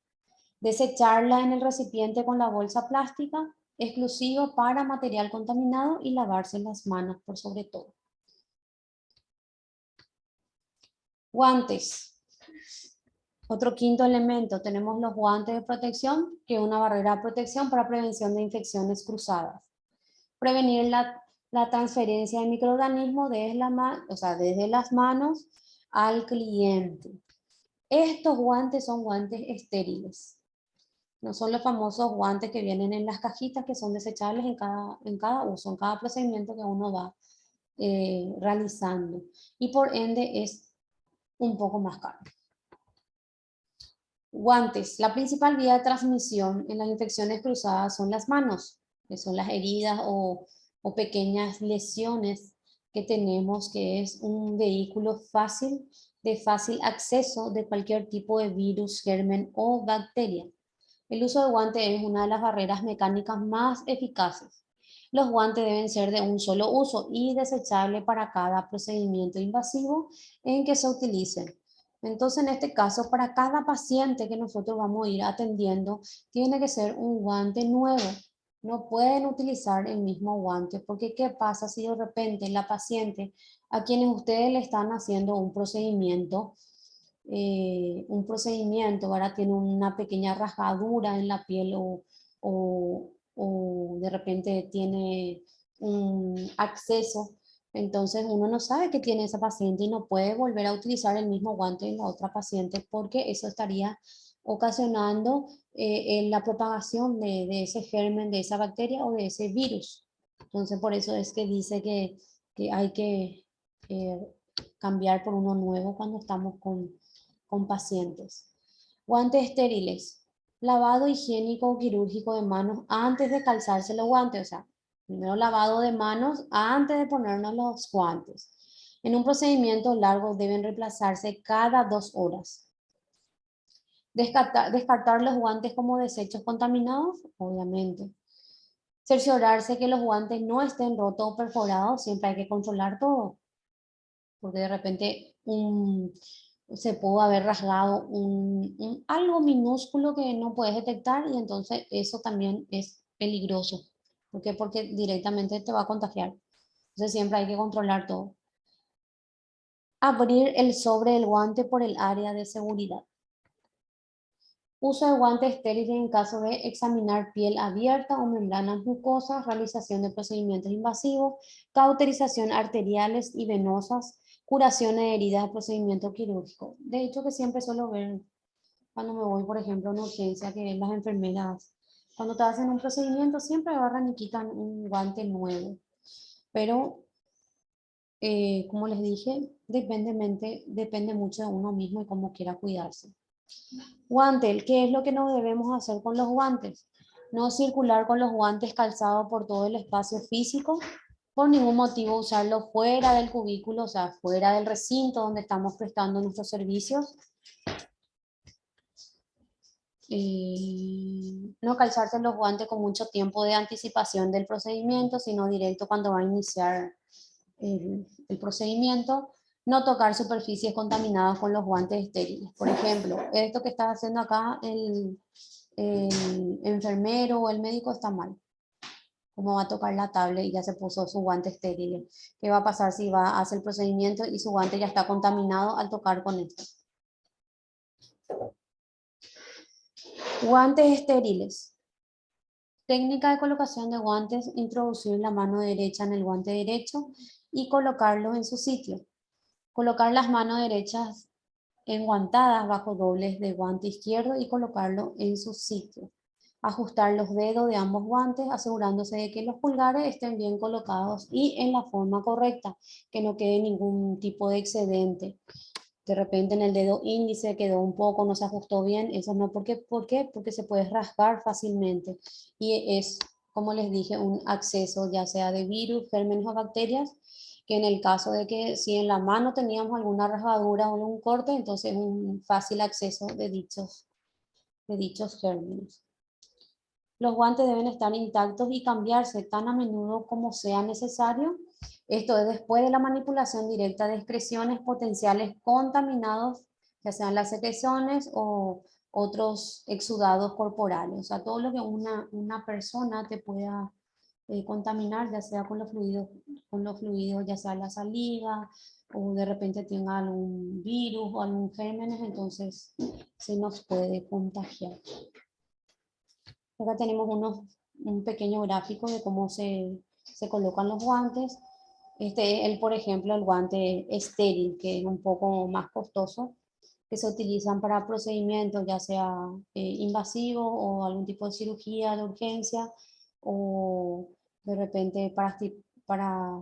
Desecharla en el recipiente con la bolsa plástica exclusivo para material contaminado y lavarse las manos por sobre todo. Guantes. Otro quinto elemento, tenemos los guantes de protección, que es una barrera de protección para prevención de infecciones cruzadas. Prevenir la transferencia de microorganismos desde las manos al cliente. Estos guantes son guantes estériles. No son los famosos guantes que vienen en las cajitas que son desechables en cada uso, en cada procedimiento que uno va realizando. Y por ende es un poco más caro. Guantes. La principal vía de transmisión en las infecciones cruzadas son las manos, que son las heridas o pequeñas lesiones que tenemos, que es un vehículo de fácil acceso de cualquier tipo de virus, germen o bacteria. El uso de guantes es una de las barreras mecánicas más eficaces. Los guantes deben ser de un solo uso y desechable para cada procedimiento invasivo en que se utilicen. Entonces, en este caso, para cada paciente que nosotros vamos a ir atendiendo, tiene que ser un guante nuevo. No pueden utilizar el mismo guante, porque ¿qué pasa si de repente la paciente a quienes ustedes le están haciendo un procedimiento, ¿verdad? Tiene una pequeña rajadura en la piel o de repente tiene un acceso? Entonces uno no sabe que tiene esa paciente y no puede volver a utilizar el mismo guante en la otra paciente, porque eso estaría ocasionando la propagación de ese germen, de esa bacteria o de ese virus. Entonces por eso es que dice que hay que cambiar por uno nuevo cuando estamos con pacientes. Guantes estériles. Lavado higiénico o quirúrgico de manos antes de calzarse los guantes, o sea, primero lavado de manos antes de ponernos los guantes. En un procedimiento largo deben reemplazarse cada 2 horas. Descartar los guantes como desechos contaminados, obviamente. Cerciorarse que los guantes no estén rotos o perforados, siempre hay que controlar todo. Porque de repente se pudo haber rasgado algo minúsculo que no puedes detectar y entonces eso también es peligroso. ¿Por qué? Porque directamente te va a contagiar. Entonces siempre hay que controlar todo. Abrir el sobre del guante por el área de seguridad. Uso de guantes estériles en caso de examinar piel abierta o membranas mucosas, realización de procedimientos invasivos, cauterización arteriales y venosas, curación de heridas de procedimiento quirúrgico. De hecho que siempre suelo ver cuando me voy, por ejemplo, a una urgencia, que las enfermeras, cuando te hacen un procedimiento, siempre agarran y quitan un guante nuevo. Pero, como les dije, depende mucho de uno mismo y cómo quiera cuidarse. Guante, ¿qué es lo que no debemos hacer con los guantes? No circular con los guantes calzados por todo el espacio físico. Por ningún motivo usarlo fuera del cubículo, o sea, fuera del recinto donde estamos prestando nuestros servicios. No calzarse los guantes con mucho tiempo de anticipación del procedimiento, sino directo cuando va a iniciar el procedimiento. No tocar superficies contaminadas con los guantes estériles. Por ejemplo, esto que está haciendo acá el enfermero o el médico está mal. ¿Cómo va a tocar la tablet y ya se puso su guante estéril? ¿Qué va a pasar si va a hacer el procedimiento y su guante ya está contaminado al tocar con esto? Guantes estériles. Técnica de colocación de guantes: introducir la mano derecha en el guante derecho y colocarlo en su sitio. Colocar las manos derechas enguantadas bajo dobles de guante izquierdo y colocarlo en su sitio. Ajustar los dedos de ambos guantes asegurándose de que los pulgares estén bien colocados y en la forma correcta, que no quede ningún tipo de excedente. De repente en el dedo índice quedó un poco, no se ajustó bien, eso no. ¿Por qué? Porque se puede rasgar fácilmente y es, como les dije, un acceso ya sea de virus, gérmenes o bacterias, que en el caso de que si en la mano teníamos alguna rasgadura o un corte, entonces es un fácil acceso de dichos gérmenes. Los guantes deben estar intactos y cambiarse tan a menudo como sea necesario. Esto es después de la manipulación directa de excreciones potenciales contaminados, ya sean las secreciones o otros exudados corporales, o sea, todo lo que una persona te pueda contaminar, ya sea con los fluidos, ya sea la saliva, o de repente tenga algún virus o algún gérmenes, entonces se nos puede contagiar. Acá tenemos un pequeño gráfico de cómo se colocan los guantes. Por ejemplo, el guante estéril, que es un poco más costoso, que se utilizan para procedimientos ya sea invasivos o algún tipo de cirugía de urgencia o de repente para, para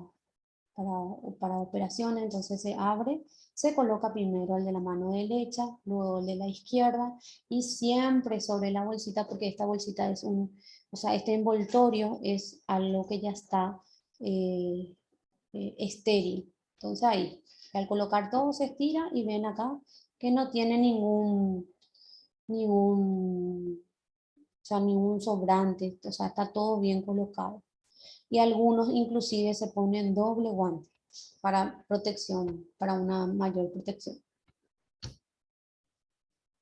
operaciones. Entonces se abre, se coloca primero el de la mano derecha, luego el de la izquierda y siempre sobre la bolsita, porque esta bolsita es o sea, este envoltorio es algo que ya está estéril. Entonces ahí, al colocar todo se estira y ven acá que no tiene o sea, ningún sobrante, o sea, está todo bien colocado. Y algunos inclusive se ponen doble guante para protección, para una mayor protección.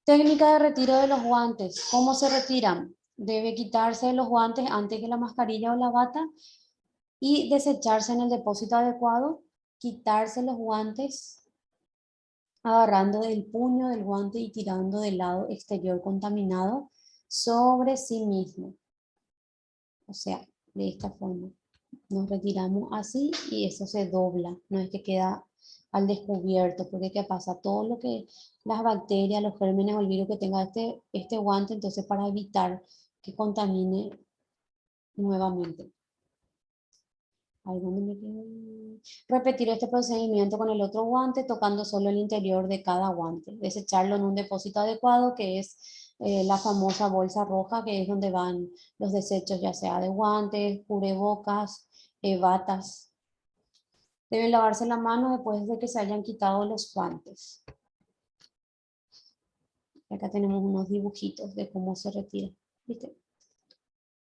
Técnica de retiro de los guantes. ¿Cómo se retiran? Debe quitarse los guantes antes que la mascarilla o la bata y desecharse en el depósito adecuado. Quitarse los guantes agarrando el puño del guante y tirando del lado exterior contaminado sobre sí mismo. O sea, de esta forma. Nos retiramos así y eso se dobla. No es que queda al descubierto, porque ¿qué pasa? Todo lo que las bacterias, los gérmenes o el virus que tenga este guante, entonces para evitar que contamine nuevamente. Ahí donde me quedé. Repetir este procedimiento con el otro guante, tocando solo el interior de cada guante. Desecharlo en un depósito adecuado, que es la famosa bolsa roja, que es donde van los desechos, ya sea de guantes, cubrebocas, batas. Deben lavarse la mano después de que se hayan quitado los guantes. Y acá tenemos unos dibujitos de cómo se retira. ¿Viste?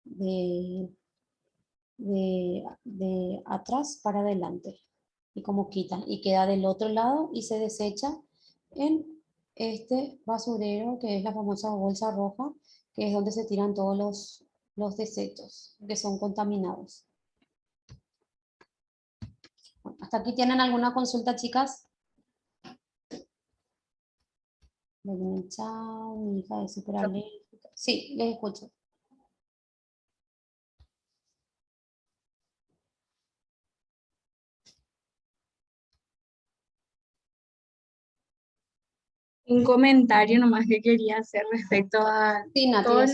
De atrás para adelante y como quita y queda del otro lado y se desecha en este basurero que es la famosa bolsa roja, que es donde se tiran todos los desechos que son contaminados. Bueno, ¿hasta aquí tienen alguna consulta, chicas? Chao, mi hija es súper alérgica. Sí, les escucho. Un comentario nomás que quería hacer respecto a Sí, Nati, todos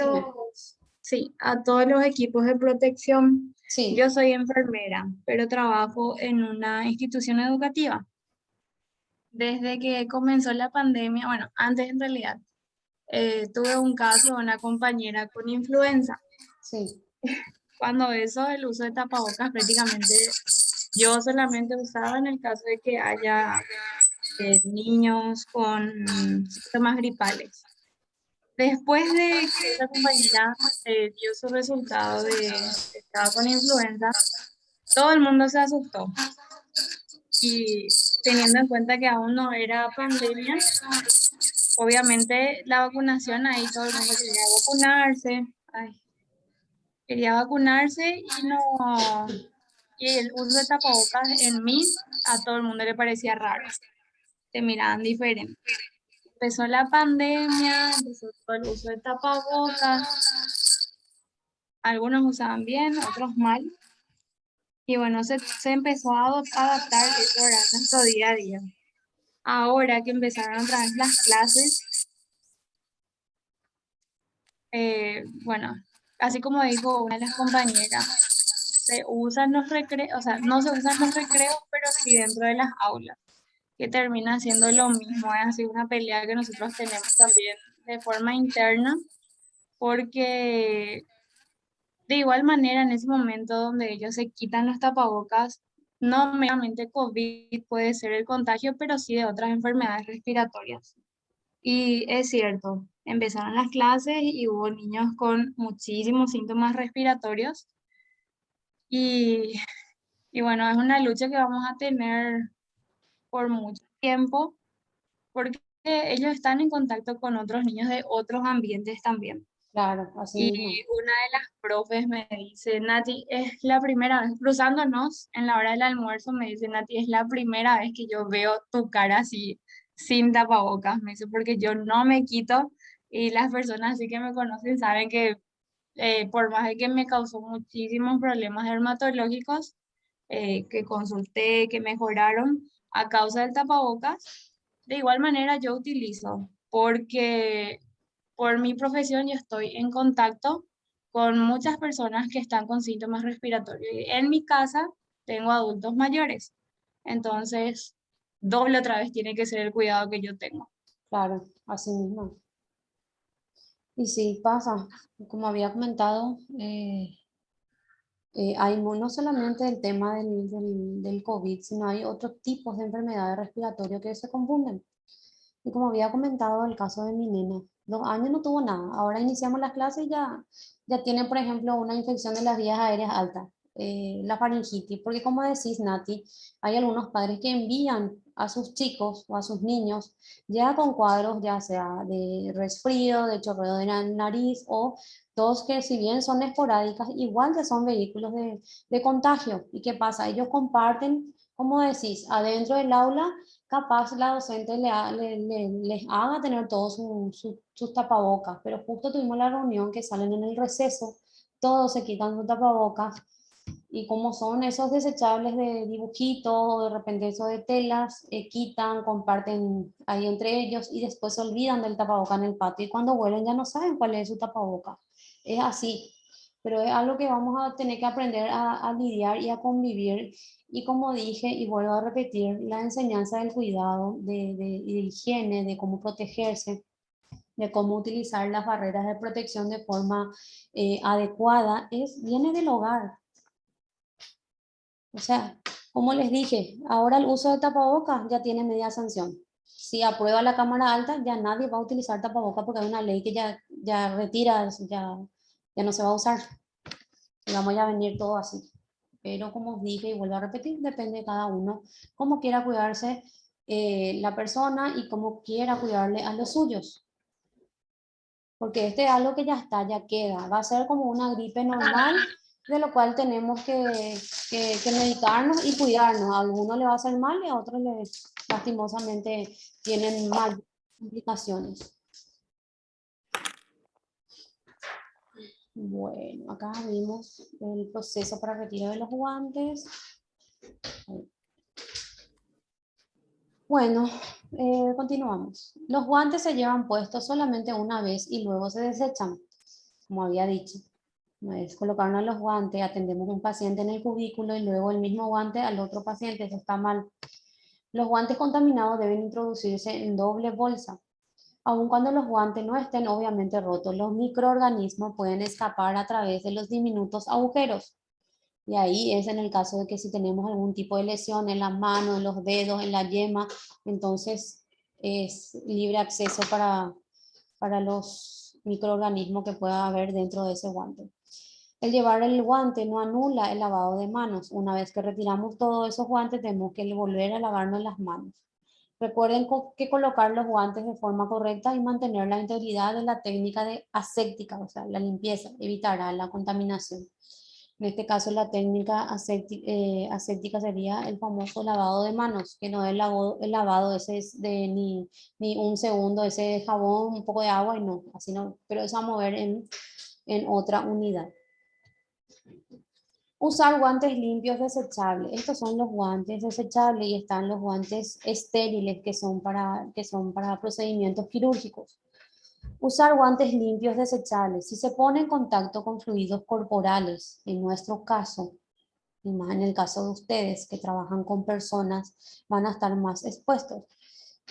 decime. a todos los equipos de protección. Sí, Yo soy enfermera, pero trabajo en una institución educativa. Desde que comenzó la pandemia, bueno, antes en realidad, tuve un caso de una compañera con influenza. sí. Cuando eso, el uso de tapabocas prácticamente yo solamente usaba en el caso de que haya niños con síntomas gripales. Después de que esa compañera dio su resultado de que estaba con influenza, todo el mundo se asustó. Y teniendo en cuenta que aún no era pandemia, obviamente la vacunación, ahí todo el mundo quería vacunarse. Ay, quería vacunarse y el uso de tapabocas en mí a todo el mundo le parecía raro. Se miraban diferente. Empezó la pandemia, empezó todo el uso de tapabocas. Algunos usaban bien, otros mal. Y bueno, se empezó a adaptar eso era nuestro día a día. Ahora que empezaron otra vez las clases, bueno, así como dijo una de las compañeras, se usan los recreos, o sea, no se usan los recreos, pero sí dentro de las aulas, que termina siendo lo mismo. Es así una pelea que nosotros tenemos también de forma interna, porque de igual manera en ese momento donde ellos se quitan los tapabocas, no meramente COVID puede ser el contagio, pero sí de otras enfermedades respiratorias. Y es cierto, empezaron las clases y hubo niños con muchísimos síntomas respiratorios. Y, y bueno, es una lucha que vamos a tener por mucho tiempo, porque ellos están en contacto con otros niños de otros ambientes también. Claro, así Y mismo. una de las profes me dice, Nati, es la primera vez, cruzándonos en la hora del almuerzo, me dice, Nati, es la primera vez que yo veo tu cara así, sin tapabocas, me dice, porque yo no me quito y las personas así que me conocen saben que por más de que me causó muchísimos problemas dermatológicos, que consulté, que mejoraron a causa del tapabocas, de igual manera yo utilizo, porque por mi profesión yo estoy en contacto con muchas personas que están con síntomas respiratorios. Y en mi casa tengo adultos mayores, entonces doble otra vez tiene que ser el cuidado que yo tengo. Claro, así mismo. Y sí, pasa, como había comentado, hay no solamente el tema del COVID, sino hay otros tipos de enfermedades respiratorias que se confunden. Y como había comentado el caso de mi nena, 2 años no tuvo nada. Ahora iniciamos las clases y ya tiene, por ejemplo, una infección de las vías aéreas alta, la faringitis. Porque como decís, Nati, hay algunos padres que envían a sus chicos o a sus niños ya con cuadros, ya sea de resfrío, de chorreo de nariz o tos que si bien son esporádicas, igual ya son vehículos de contagio. ¿Y qué pasa? Ellos comparten, como decís, adentro del aula capaz la docente les haga tener todos sus tapabocas, pero justo tuvimos la reunión que salen en el receso, todos se quitan sus tapabocas y como son esos desechables de dibujitos o de repente eso de telas, quitan, comparten ahí entre ellos y después se olvidan del tapaboca en el patio y cuando vuelven ya no saben cuál es su tapaboca. Es así, pero es algo que vamos a tener que aprender a lidiar y a convivir. Y como dije, y vuelvo a repetir, la enseñanza del cuidado, y de higiene, de cómo protegerse, de cómo utilizar las barreras de protección de forma adecuada, viene del hogar. O sea, como les dije, ahora el uso de tapabocas ya tiene media sanción. Si aprueba la Cámara Alta, ya nadie va a utilizar tapabocas porque hay una ley que ya retira, ya no se va a usar. Y vamos ya a venir todo así. Pero como os dije y vuelvo a repetir, depende de cada uno, cómo quiera cuidarse la persona y cómo quiera cuidarle a los suyos. Porque este es algo que ya está, ya queda. Va a ser como una gripe normal, de lo cual tenemos que medicarnos y cuidarnos. A algunos le va a hacer mal y a otros lastimosamente tienen más complicaciones. Bueno, acá vimos el proceso para retiro de los guantes. Bueno, continuamos. Los guantes se llevan puestos solamente una vez y luego se desechan, como había dicho. Una vez colocarnos los guantes, atendemos a un paciente en el cubículo y luego el mismo guante al otro paciente, eso está mal. Los guantes contaminados deben introducirse en doble bolsa. Aun cuando los guantes no estén obviamente rotos, los microorganismos pueden escapar a través de los diminutos agujeros. Y ahí es en el caso de que si tenemos algún tipo de lesión en las manos, en los dedos, en la yema, entonces es libre acceso para los microorganismos que pueda haber dentro de ese guante. El llevar el guante no anula el lavado de manos. Una vez que retiramos todos esos guantes, tenemos que volver a lavarnos las manos. Recuerden que colocar los guantes de forma correcta y mantener la integridad de la técnica de aséptica, o sea, la limpieza, evitará la contaminación. En este caso, la técnica aséptica sería el famoso lavado de manos, que no es el lavado ese de ni un segundo, ese jabón, un poco de agua y no, así no, pero es a mover en otra unidad. Usar guantes limpios desechables. Estos son los guantes desechables y están los guantes estériles que son para procedimientos quirúrgicos. Usar guantes limpios desechables. Si se pone en contacto con fluidos corporales, en nuestro caso, y más en el caso de ustedes que trabajan con personas, van a estar más expuestos.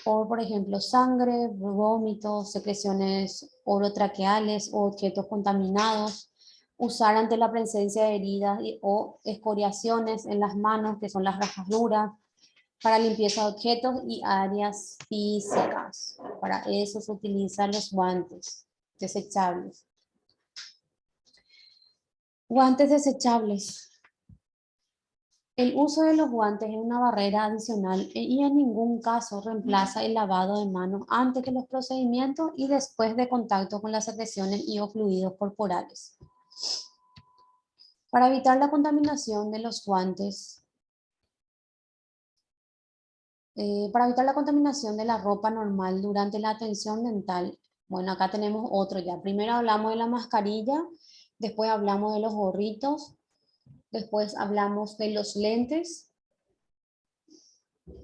Por ejemplo, sangre, vómitos, secreciones orotraqueales o objetos contaminados. Usar ante la presencia de heridas o escoriaciones en las manos, que son las rajaduras, para limpieza de objetos y áreas físicas. Para eso se utilizan los guantes desechables. Guantes desechables. El uso de los guantes es una barrera adicional y en ningún caso reemplaza el lavado de manos antes de los procedimientos y después de contacto con las secreciones y o fluidos corporales. Para evitar la contaminación de los guantes, para evitar la contaminación de la ropa normal durante la atención dental, bueno, acá tenemos otro ya. Primero hablamos de la mascarilla, después hablamos de los gorritos, después hablamos de los lentes,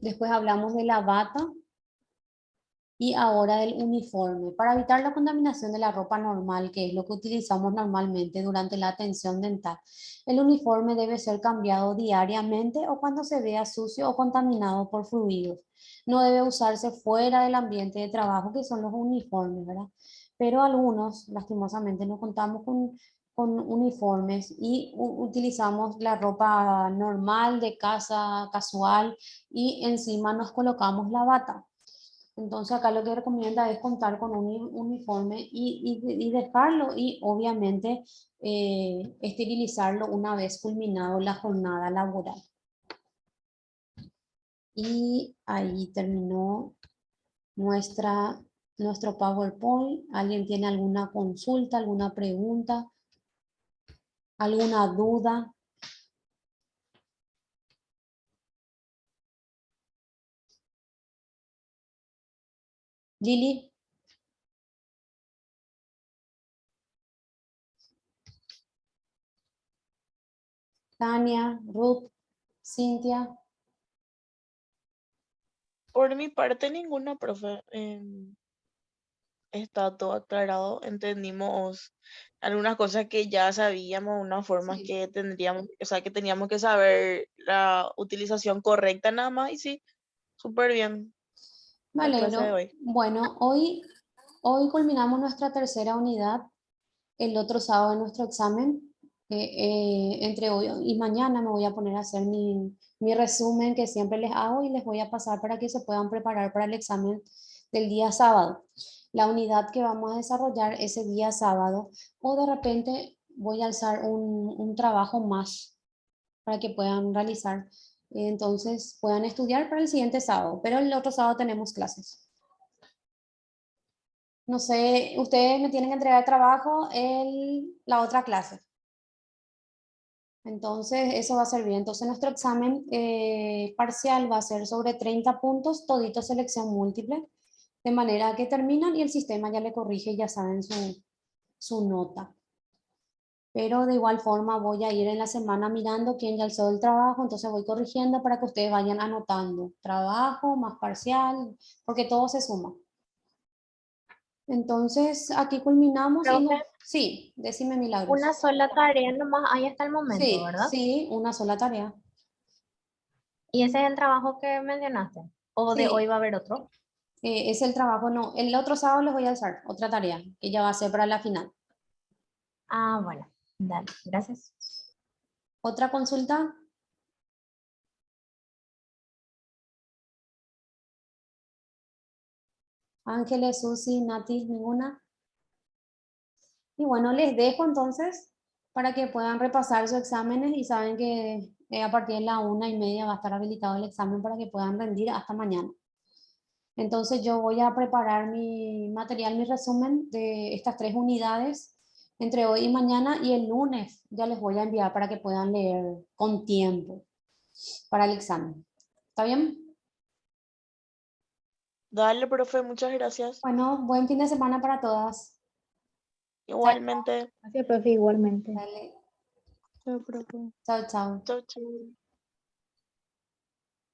después hablamos de la bata y ahora del uniforme. Para evitar la contaminación de la ropa normal, que es lo que utilizamos normalmente durante la atención dental, el uniforme debe ser cambiado diariamente o cuando se vea sucio o contaminado por fluidos. No debe usarse fuera del ambiente de trabajo, que son los uniformes, ¿verdad? Pero algunos, lastimosamente, no contamos con uniformes y utilizamos la ropa normal de casa, casual, y encima nos colocamos la bata. Entonces acá lo que recomienda es contar con un uniforme y dejarlo y obviamente esterilizarlo una vez culminado la jornada laboral. Y ahí terminó nuestro PowerPoint. ¿Alguien tiene alguna consulta, alguna pregunta, alguna duda? Lili. Tania, Ruth, Cintia. Por mi parte, ninguna, profe. Está todo aclarado. Entendimos algunas cosas que ya sabíamos, unas formas Sí. que tendríamos, o sea, que teníamos que saber la utilización correcta nada más. Y sí, súper bien Me la clase de alegro. hoy. Bueno, hoy culminamos nuestra tercera unidad. El otro sábado en nuestro examen. Entre hoy y mañana me voy a poner a hacer mi resumen que siempre les hago y les voy a pasar para que se puedan preparar para el examen del día sábado. La unidad que vamos a desarrollar ese día sábado, o de repente voy a alzar un trabajo más para que puedan realizar. Entonces puedan estudiar para el siguiente sábado, pero el otro sábado tenemos clases. No sé, ustedes me tienen que entregar trabajo en la otra clase. Entonces, eso va a ser bien. Entonces, nuestro examen parcial va a ser sobre 30 puntos, todito selección múltiple, de manera que terminan y el sistema ya le corrige y ya saben su nota. Pero de igual forma voy a ir en la semana mirando quién ya alzó el trabajo, entonces voy corrigiendo para que ustedes vayan anotando trabajo más parcial, porque todo se suma. Entonces, aquí culminamos y Profe, sí, decime Milagros. una sola tarea nomás hay hasta el momento, Sí, ¿verdad? sí, una sola tarea. ¿Y ese es el trabajo que mencionaste? ¿O de Sí. hoy va a haber otro? Es el trabajo, no. El otro sábado les voy a alzar otra tarea que ya va a ser para la final. Ah, bueno, dale, gracias. ¿Otra consulta? Ángeles, Susi, Nati, ninguna. Y bueno, les dejo entonces para que puedan repasar sus exámenes y saben que a partir de la 1:30 va a estar habilitado el examen para que puedan rendir hasta mañana. Entonces yo voy a preparar mi material, mi resumen de estas 3 unidades entre hoy y mañana, y el lunes ya les voy a enviar para que puedan leer con tiempo para el examen. ¿Está bien? Dale, profe, muchas gracias. Bueno, buen fin de semana para todas. Igualmente. Gracias, profe, igualmente. Dale. Chao, profe. Chao, chao. Chao, chao.